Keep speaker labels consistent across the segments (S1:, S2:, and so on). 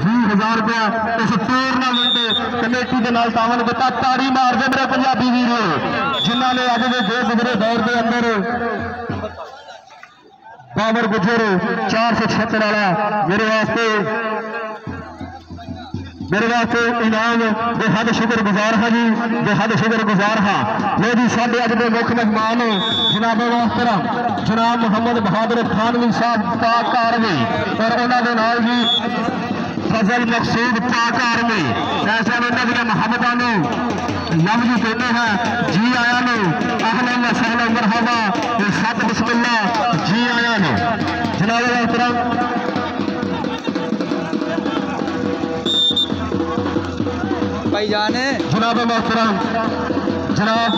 S1: 20,000 रुपया इस tournament committee के नाल तावन दिता। ताड़ी मार दे मेरे पंजाबी वीरो जिन्होंने अज के दो गुजरे दौर के अंदर बाबर गुजर 476 वाला मेरे वास्ते इनाम बेहद शुक्रगुजार हाँ जी, बेहद शुक्रगुजार हाँ। लो जी साढ़े अज के मुख्य मेहमान जनाब मोहतरम जनाब मुहम्मद बहादुर खानवी साहब पाक आर्मी और उन्होंने नाल जी फजल मकसूद पाक आर्मी ऐसा उन्होंने मुहम्मदा लव जी कहते हैं जी आया नो अहलन व सहलन मरहबा सत बिस्मिल्लाह जी आया नो जनाब मोहतरम
S2: भाईजान
S1: जनाब मोहतरम जनाब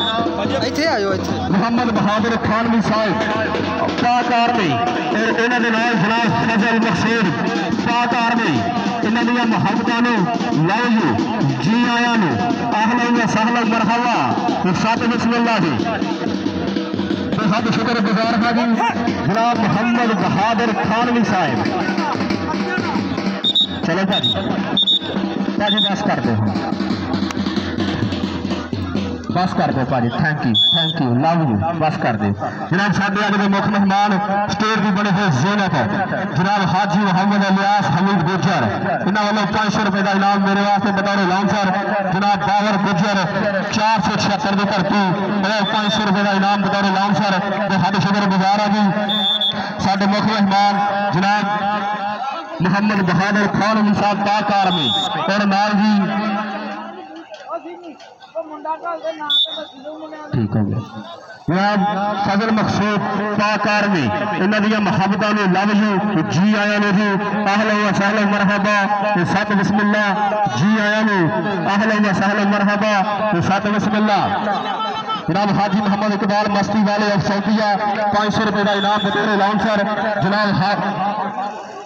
S2: इत्थे आयो इत्थे
S1: मुहम्मद बहादुर खानवी साहब पाक आर्मी और इन्होंने नाल जनाब फजल मकसूद पाक आर्मी इन्होंने मुहब्बतां नूं लव यू जी आया नूं अहलन व सहलन मरहबा सत बिस्मिल्लाह जी बेहद शुक्रगुजार हाँ जी जनाब मुहम्मद बहादुर खानवी साहब। चलो भाजी भाजी बस कर दो भाजी थैंक यू लव यू बस कर दो जनाब। साढ़े अज के मुख्य मेहमान स्टेज की बने हुए ज़ीनत जनाब हाजी मोहम्मद इलियास हमीद गुजर इन्होंने वालों 500 रुपए का इनाम मेरे वास्ते बतौर लाउंसर जनाब बाबर गुजर 476 की धरती 500 रुपए का इनाम बतौर लाउंसर बेहद शुक्रगुजार है जी। साढ़े मुख्य मेहमान जनाब मुहम्मद बहादुर खानवी साहब पाक आर्मी और नाल जी ठीक हो गया जनाब फजल मकसूद पाक आर्मी इन्होंने मुहब्बतां नूं लव यू जी आया नो जी अहलन व सहलन मरहबा सत बिस्मिल्लाह जी आया नो अहलन व सहलन मरहबा सत बिस्मिल्लाह। जनाब हाजी मोहम्मद इकबाल मस्ती वाले ऑफ सऊदिया 500 रुपए का इनाम बतौर लाउंसर जनाब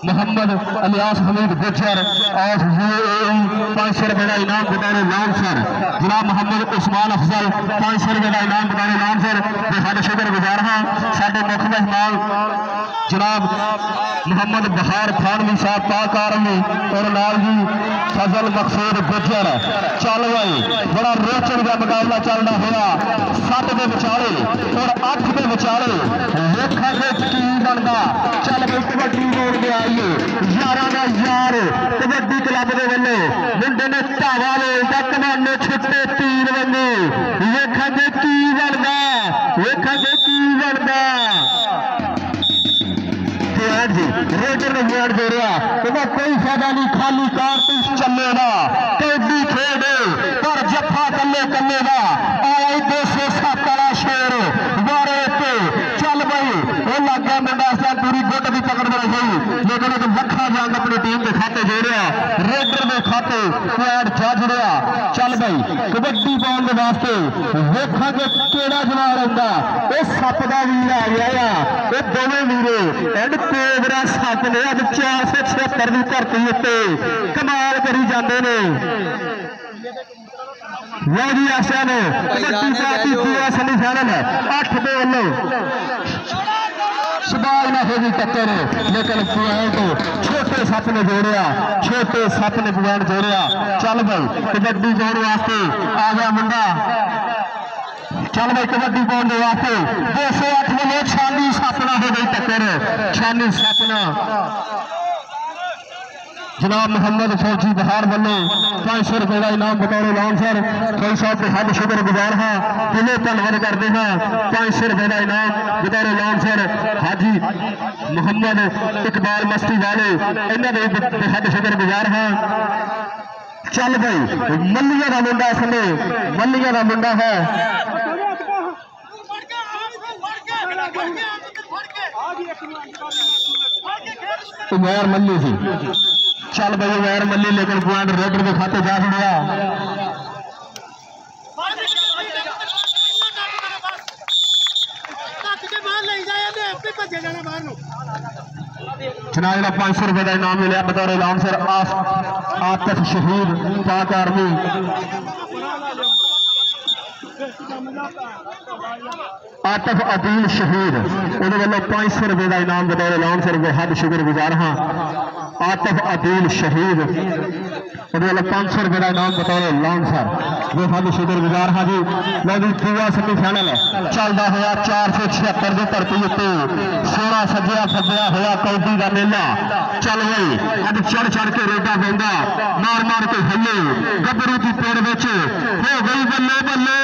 S1: मोहम्मद इलियास हमीद गुजर ऑफ UAE 500 रुपए का इनाम बतौर लाउंसर जनाब मोहम्मद उस्मान अफजल 500 रुपए का इनाम बतौर लाउंसर बेहद शुक्रगुजार हाँ। साढ़े मुख्य मेहमान जनाब मुहम्मद बहार खानवी साहब पाक आर्मी और नाल जी फजल मकसूद गुजर। चल भाई बड़ा रोचक का मुकाबला चलता हुआ 7 के विचाले और 8 के विचाले देखा की बनता। चल भाई कबड्डी मोड़ के आइए 11 का यार कबड्डी क्लब के वालों मुंडे ने धावा ले कमाने छुट्टे तीर बने देखा की बनता रेडर ने वोट दे रहा कोई फायदा नहीं खाली कारतूस चलेगा कबड्डी खेड पर जफा कले कलेगा आई 207 वाला शेर बारे चल भाई वो लग गया मुंडा पूरी गुट की पकड़ में रही लेकिन एक लखा जंग अपनी टीम के खाते जोड़िया रेडर के खाते क्वाड जज रहा। चल भाई कबड्डी पाने के वास्ते वेखा केड़ा जनाब रहा उस सप का वीर आ गया वो दोवें वीरे एंड कोबरा सप ने अब 476 की धरती उत्ते कमाल करी जाते ने। लो जी आशा ने कबड्डी पार्टी पूरा सेमीफाइनल 8 के वालों सवाल ना होगी टक्कर लेकिन पॉइंट छोटे सप ने जोड़िया जोड़िया। चल भाई कबड्डी जोड़ वास्ते आ गया मुंडा। चल भाई कबड्डी पाने के वास्ते 208 वालों 46 सपना हो गई टक्कर 46 सपना जनाब मोहम्मद फौजी बहार वालों 500 रुपए का इनाम बतौर लाउंसर कई साहब बेहद शुक्रगुजार हाँ दिलों धन्यवाद करते हैं। 500 रुपए का इनाम बतौर लाउंसर हाजी मोहम्मद इकबाल मस्ती वाले इन्होंने बेहद शुक्रगुजार हाँ। चल भाई मल्लिया का मुंडा इसमें मल्लिया का मुंडा है उमैर मल्ली थी। चल भाई उमैर मल्ली लेकिन पॉइंट रेडर के खाते जा गया। जनाब 500 रुपए का इनाम मिला बतौर लाउंसर आतिफ शहीद पाक आर्मी आतिफ अदील शहीद उन्होंने वालों 500 रुपए का इनाम बतौर ऐलान सर वो हद शुक्रगुजार हाँ। आतिफ अदील शहीद उन्होंने वालों 500 रुपए का इनाम बतौर ऐलान सर वो हद शुक्रगुजार हाँ जी। लो जी दूआ सेमीफाइनल चलता हुआ 476 की धरती उत्ते सोना सज्जिया सज्जिया हुआ कौडी का मेला चल गई अब चढ़ चढ़ के रेडा पैंदा मार मार के हल्ले गबरू की पेड़ विच हो गई बल्ले बल्ले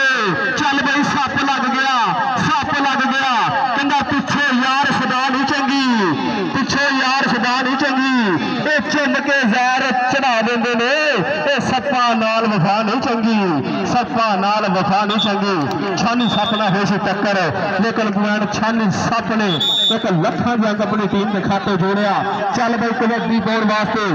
S1: चल गई सप लग गया कहता पिछे यार सदा नहीं चंगी पिछे यार सदा नहीं चंगी ये चुन के जार चढ़ा देंगे ने ये सप्पा नाल वफा नहीं चंगी सप्पा नाल वफा नहीं चंगी। छानी सप ना हो सी टक्कर लेकिन पॉइंट छानी सप ने एक लखा जंग अपनी टीम के खाते जोड़िया। चल भाई कबड्डी पाने वास्ते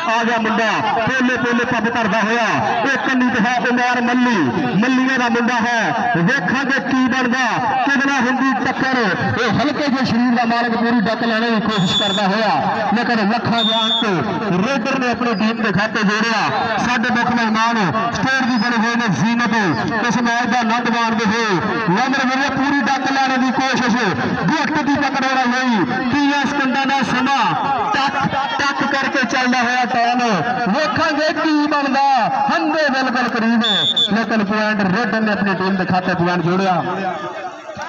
S1: आ गया मुंडा पोले पोले पब करता होया एक कन्नी ते है उमर मल्ली मल्लिया का मुंडा है देखा की बनता कितना होंगी टक्कर ये हल्के जो शरीर का मालक पूरी डक लेने की कोशिश करता होया लेकिन लखा जान के रेडर ने अपनी टीम के खाते जोड़िया। साडे मुख मेहमान स्टेट की बने हुए ने जीनत इस मैच का आनंद माणते हुए लंबर मेरे पूरी डक लेने की कोशिश गिफ्ट की पकड़ हुई किया स्कंदा का समा टक टक करके चलता हुआ टाइम वेखांगे की बनता हंदे बिल्कुल करीब लेकिन पॉइंट रेडर ने अपनी टीम के खाते पॉइंट जोड़िया।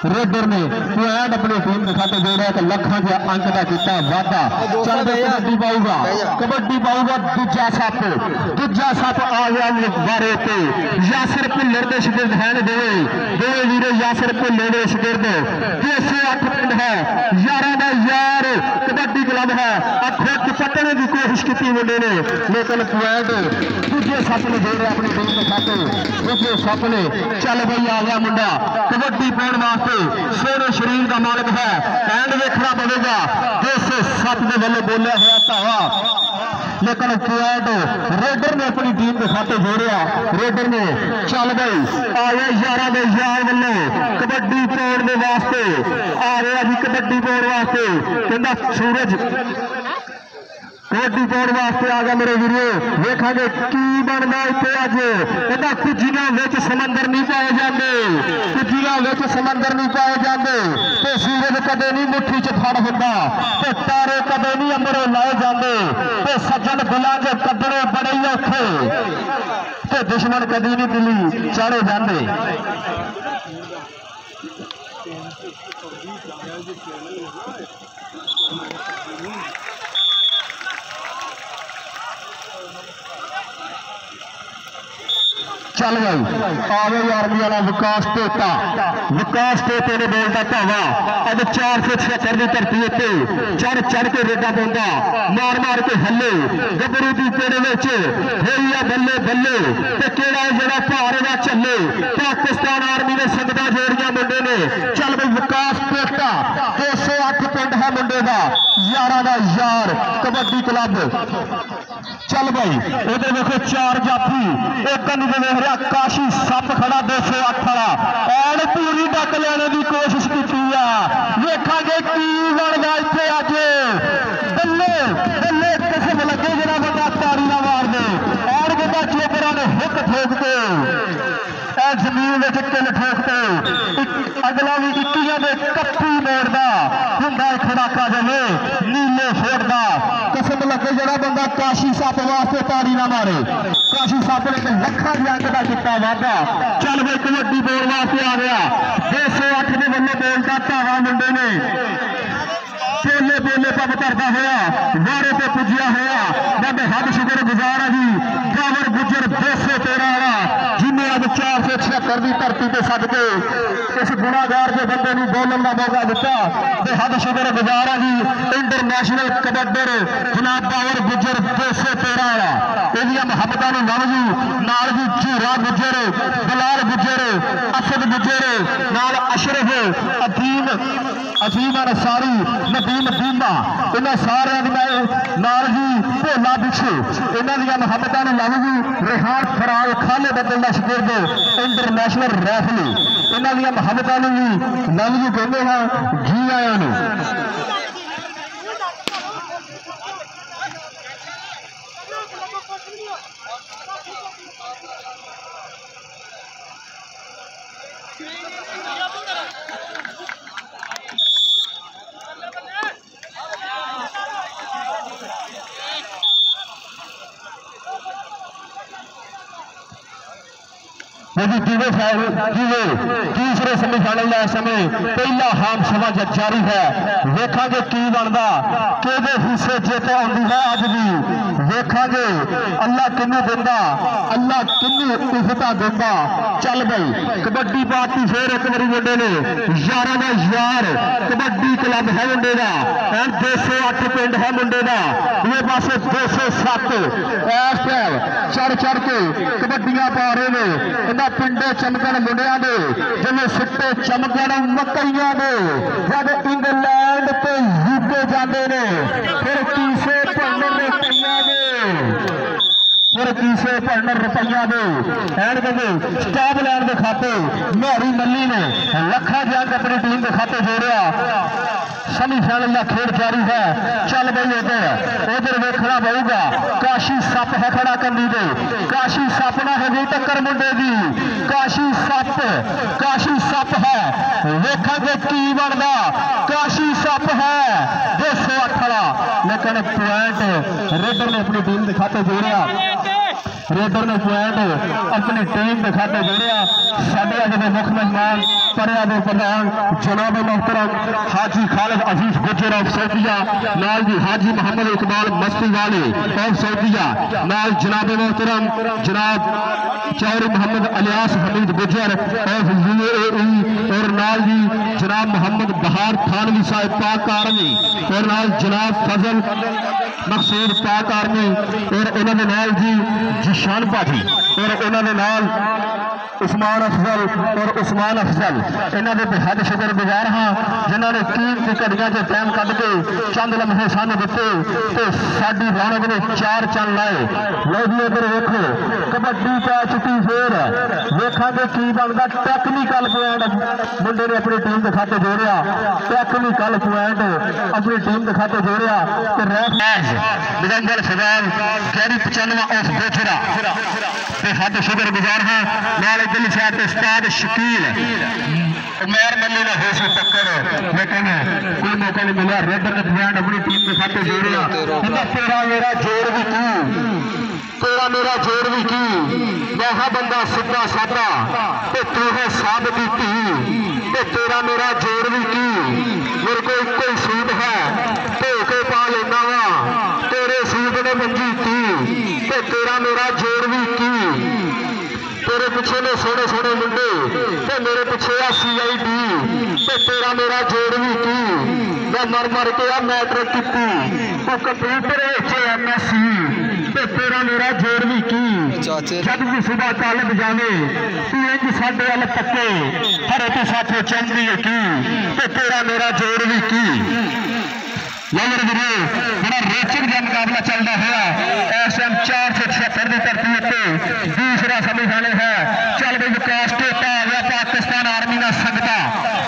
S1: रेडर ने पॉइंट अपनी टीम के खाते जोड़िया तो लखा के अंक का किया वाधा। चल कबड्डी पाऊगा दूजा सप आ गया बारे पे यासिर भुल्लर के शिगिर्द हैं दो वीरे यासिर भुल्लर के शिगिर्द 208 पिंड है यारा का यार कबड्डी क्लब है खुद पकड़ने की कोशिश की मुंडे ने लेकिन पॉइंट दूजे सप ने जोड़ अपनी टीम के खाते दूजे सप ने। चल भाई आ गया मुंडा कबड्डी पाने वास्ते सोने शरीर का मालिक है एंड देखना पड़ेगा 207 के वालों बोलिया है धावा लेकिन पॉइंट रेडर ने अपनी टीम के खाते जोड़िया। रेडर ने चल गई आ गया यारा के यार वालों कबड्डी पाने वास्ते आ गया जी कबड्डी पाने वास्ते कहता सूरज कबड्डी पाने वास्ते आ गया मेरे वीरो वेखा की बनता इतने अज कहता कुजिया समंदर नहीं पाए जाते कुजिया समंदर नहीं पाए जाते तो सूरज कदे नहीं मुट्ठी च फड़ होंदा तो तारे कदे नहीं अंबरों लाए जाते तो सज्जन दिलों च कदरे बड़े ही औखे तो दुश्मन कदी नहीं दिल्ली चाड़े जाते। चल गई आवे आर्मी वाला विकास टेटा ने बोलता धावा अब 476 की धरती उत्ते चढ़ चढ़ के रेडा पाਉਂਦਾ मार मार के हल्ले गबरू की पेड़ होई आ बल्ले बल्ले ते केड़ा जरा भार दा चले पाकिस्तान आर्मी ने संगदा जोड़िया मुंडे ने। चल भाई विकास टेटा 208 पिंड है मुंडे का यारा का यार कबड्डी क्लब। चल भाई उधर देखो 4 जाफी एक देख रहा काशी सप खड़ा 208 वाला और पूरी डक लेने की कोशिश की वेखा की बनता इतने अज बल्ले बल्ले किस्म लगे जरा बंदा ताड़ी ना मार दे और बंदा चोपरा ने हिक ठोक के जमीन किल ठोक अगला भी 21 के कप्पी मोड़ता हुंदा खड़ाका जमे नीले फोड़ता किस्म लगे जरा बंदा काशी सप वास्ते ताड़ी ना मारे काशी सप ने लखा जंग का किया वाधा। चल भाई कबड्डी बोल वास्ते आ गया 208 के बल्ले बोलता धावा मुंडे ने पोले पोले पब करता होया वारे पे पुजिया होया मैं हद शुक्र गुजार है जी गावर गुजर 213 वाला जिन्हें अब 476 की धरती पे सद के इस गुनागार के बंदे को बोलन का मौका दिता तो हद शुक्र गुजार है जी इंटरनेशनल कबड्डर जनाब गावर गुजर 213 वाला ਇਹਦੀਆਂ ਮੁਹੱਬਤਾਂ ਨੂੰ ਲਵ ਜੀ ਨਾਲ ਜੀ ਝੂਰਾ ਗੁੱਜਰ ਬਲਾਲ ਗੁੱਜਰ ਅਸਦ ਗੁੱਜਰ ਨਾਲ ਅਸ਼ਰਫ ਅਜ਼ੀਮ ਅਨਸਾਰੀ ਨਦੀਮ ਦੀਮਾ ਇਹਨਾਂ ਸਾਰਿਆਂ ਦੀ ਨਾਲ ਜੀ ਭੋਲਾ ਬਿਛੂ ਇਹਨਾਂ ਦੀਆਂ ਮੁਹੱਬਤਾਂ ਨੂੰ ਲਵ ਜੀ ਰਿਹਾਨ ਫਰਾਲ ਖਾਲੇ ਬੱਦਲ ਦਾ ਸ਼ਗਿਰਦ ਇੰਟਰਨੈਸ਼ਨਲ ਰੈਫਲੀ ਇਹਨਾਂ ਦੀਆਂ ਮੁਹੱਬਤਾਂ ਨੂੰ ਵੀ ਲਵ ਜੀ ਕਹਿੰਦੇ ਹਾਂ ਜੀ ਆਇਆਂ ਨੂੰ। तीसरे सेमीफाइनल का समय पहला हाम सभा जारी है। वेखा की बनता कि हिस्से जित आती है। अज भी वेखा अल्लाह किनू दिंदा, अल्लाह किनू इज्जत दिंदा। चल बई कबड्डी पार्टी फिर एक बारी मुंडे ने यार का यार कबड्डी क्लब है मुंडे का 208 पिंड है मुंडे का। ये पास 207 इस टाइम चढ़ चढ़ के कबड्डियां पा रहे हैं। इन्हें पिंडे चमकन मुंडिया दे जिन्हें सिट्टे चमकन मकईया दे जब इंग्लैंड ते यूके जाते ने फिर कीसे भरन रुपया दे, फिर कीसे भरन रुपया दे। एंड कहे स्टाफ लैन के खाते मेहरी मल्ली ने लखा जंग अपनी टीम के खाते जोड़िया। सेमीफाइनल का खेल जारी है। चल बई उधर वेखना पड़ेगा। काशी सप है खड़ा करनी दे, काशी सप ना हो गई टक्कर मुंडे की। काशी सप है, वेखा की बनता। काशी सप है 208 वाला, लेकिन पॉइंट रेडर ने अपनी टीम के खाते जोड़िया। रेडर ने पॉइंट अपनी टीम के खाते जोड़िया। साढ़े अज के मुख्य मेहमान परिया के प्रधान जनाब मोहतरम हाजी खालिद अजीज गुजर ऑफ सऊदीया, नाल जी हाजी मोहम्मद इकबाल मस्ती वाले ऑफ सऊदीया, नाल जनाब मोहतरम जनाब चौधरी मोहम्मद अलियास हमीद गुजर ऑफ UAE, और नाल जी जनाब मोहम्मद बहार थानवी साहब पाक आर्मी, और नाल जनाब फजल मकसूद पाक आर्मी, और उन्होंने नाल जी जिशान भाजी, और उन्होंने नाल उस्मान अफजल और उस्मान अफजल। इन्हों के बेहद शुक्रगुजार हाँ जिन्होंने कीमती घड़ियां से टाइम कढ़ के चंद लम्हे सानू दिते तो साडी रौनक ने 4 चंद लाए। लो जी इधर वेखो कबड्डी पै चुकी। फिर वेखा की बनता। टैक्नीकल पॉइंट मुंडे ने अपनी टीम के खाते जोड़िया। टैक्नीकल पॉइंट अपनी टीम के खाते जोड़िया। दिगंबर सवाल गैरी 95 ऑफ बोचरा बेहद शुक्रगुजार हाँ। नाल इधरली साइड पे उस्ताद शकील उमर मल्ली ने हो सी टक्कर, लेकिन कोई मौका नहीं मिला। रेडर ने पॉइंट अपनी टीम के खाते जोड़िया। तेरा मेरा जोड़ भी की, तेरा मेरा जोड़ भी की। मैं बंदा सीधा साधा ते तू है साध की धी, तेरा मेरा जोड़ भी की। मेरे को एक ही सूट है धो के पा लेना वा, तेरे सूट ने मंजी की तेरा मेरा जोड़ भी की। तेरे पिछे ने सोने सोने मुंडे ते मेरे पिछे आ CID तेरा मेरा जोड़ भी की। मैं मर मर के आ मैट्रिक की, तू कंप्यूटर MSc तेरा मेरा जोड़ भी की। जब भी सुबह तालब जाने तू इंज साडे वाल पक्के हरे तू साथों चलती है की तेरा मेरा जोड़ भी की। लवर वीरो बड़ा रोचक जहा मुकाबला चलता हुआ इस टाइम 476 की धरती उत्ते दूसरा सेमीफाइनल है। चल भाई विकास टोटा आ गया पाकिस्तान आर्मी का संगता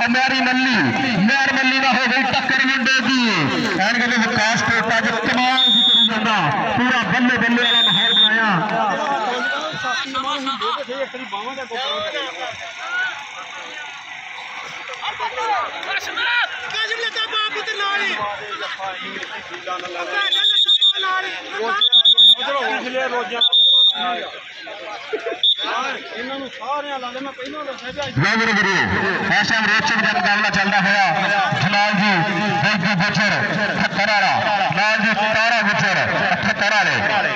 S1: मेहर मल्ली का हो गई टक्कर मुंडे की। विकास टोटा जो कमाल करी जाता पूरा बल्ले बल्ले वाला माहौल बनाया। रोचक का मुकाबला चलता हुआ जलाल जी बैजू गुजर 78 वाला, लाल जी तारा गुजर 78 वाले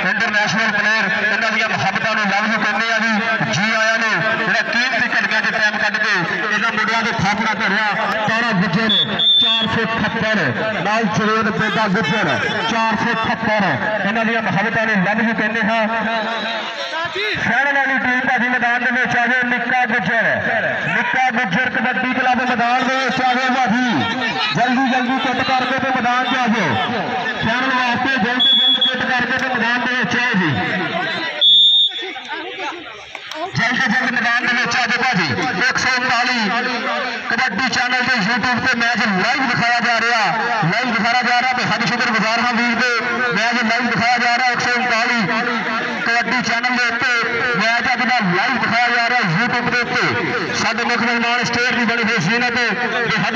S1: इंटरनेशनल प्लेयर इन्होंने मुहब्बत लव यू कहते हैं जी आया ने जो कीमती घड़िया के टाइम कढ़ के इन्होंने मुंडिया के थापड़ा धरिया। तारा गुजर 478, लाल जवेद बेटा गुजर 478 इन्होंने मुहब्बत लव यू कहते हैं। शहर वाली टीम का मैदान में चाहे निक्का गुजर कबड्डी क्लब मैदान में चाहे भाजी जल्दी जल्दी किट करके तो मैदान से आ जाओ। शहर वास्ते जल्द किट करके तो मैदान में चाहे जी जल्द मैदान में आ जाओ भाजी। 139 कबड्डी चैनल के यूट्यूब पे मैच लाइव दिखाया जा रहा बेहद शुक्रगुजार हाँ वीर के मैच लाइव दिखाया जा रहा 139 कबड्डी चैनल के उत्ते मैच अज का लाइव दिखाया जा रहा यूट्यूब के उत्ते। ਸਾਡੇ ਮੁੱਖ ਮਹਿਮਾਨ ਸਟੇਜ ਦੀ ਬਣੀ ਹੋਈ ਜ਼ੀਨਤ ਬੇਹੱਦ